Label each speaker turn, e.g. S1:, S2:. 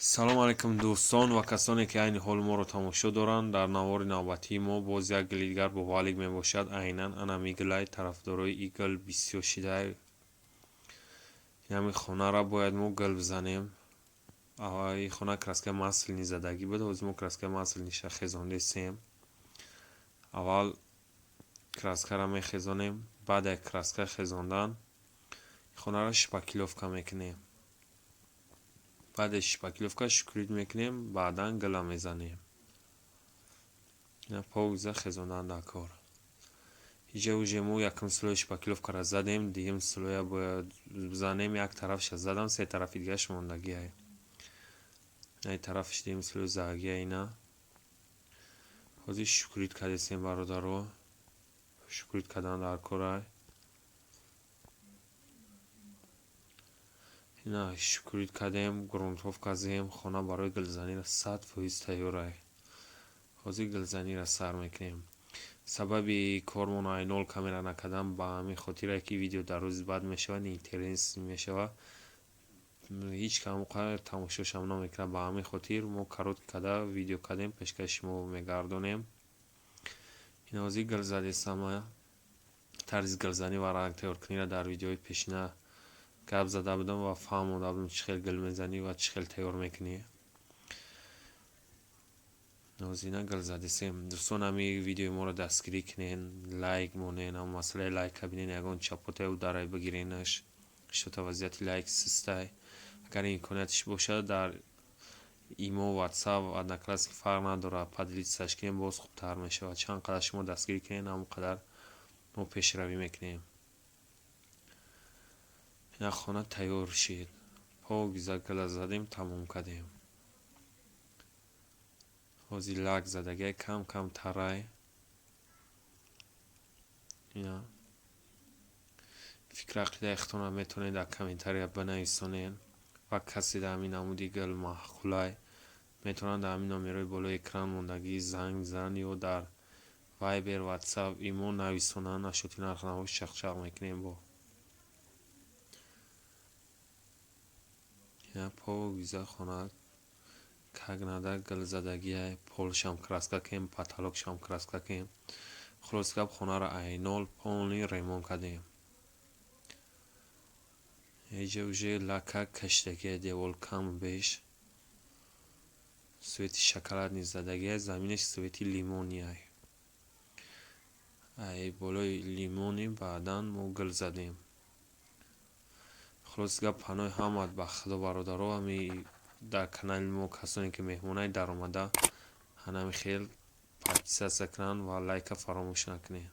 S1: салом алайкум дӯстон ва касоне ки айни ҳоли моро тамошо доранд. Дар навори навбатии мо боз як гили дигар бо валик мебошад. Айнан ана миглай тарафдорои и гил бисёр шидай. Ями хонаро бояд мо гил бизанем. И хона краскаи маслини задагӣ буд. ҳозир мо краскаи маслини хезондесем. аввал краскаро мехезонем. баъд як краска хезондан хонаро шпаклёвка мекунем. баъд шпаклёвка шукрит мекунем. баъдан гила мезанем. погиза хезондан дар кор. иҷа уже мо якум слои шпаклёвкаро задем. дуюм слоя бояд бизанем. як тарафша задам, се тарафи дигаш мондагиай. ай тарафиш дуюм слои задагиай ина. ҳозир шукрит кардесем бародаро. шукрит кардан дар корай. ина шукрит кардем, грунтовка зем. хона барои гилзанира 100% тайёрай. ҳозир гилзаниро сар мекунем. сабаби кормон айнол камера накардан ба ҳамин хотирае ки видео дар рӯзи баъд мешавад, интерес мешавад. ҳеҷ камоқа тамошошам намекунад. ба ҳамин хотир мо коротка карда видео кардем, пешкаши шумо мегардонем. ин ҳозир гил задесам. тарзи гилзанӣ ва ранг тайёркуниро дар видеои пешина гап зада будам ва фаҳмода будам чӣ хел гил мезанӣ ва чӣ хел тайёр мекунӣ. ҳозир гил задесем. дӯстон ҳамин видеои моро дастгирӣ кунен, лайк монен. ам масъалаи лайка бинен ягон чапотаи ударай бигиренаш. что-то вазъияти лайк систай. агар имкониятиш бошад дар имо, ватсап, одноклассник фарқ надорад. поделитсаш кунем боз хубтар мешавад. чанд қадар шумо дастгирӣ кунен, ҳамон қадар мо пешравӣ мекунем. ин хона тайёр шид. погиза гила задем, тамом кардем. ҳозир лак задагиай кам кам тарай. ина фикр ақидаихтонро метавонед дар комментария бинависонед. ва касе дар ҳамин намуди гил маҳқулай метавонад дар ҳамин номерои болои экран мондагӣ занг бизананд ё дар вайбер, ватсап, имо нависонанд. ашоти нархнамо чақчақ мекунем бо ина погиза хона кагнада гилзадагиай. полшам краска кем, потолокшам краска кем. хулоси гап хонаро айнол полни ремонт кардем. иҷа уже лака кашидагиай, девол кам беш. свети шоколадни задагиай, заминаш свети лимониай. ай болои лимони баъдан мо гил задем. хулоси гап панои ҳамат ба худо бародаро. ҳами дар канали мо касоне ки меҳмонай дар омада ҳанами хел подписатсия кунанд ва лайка фаромӯш накунед.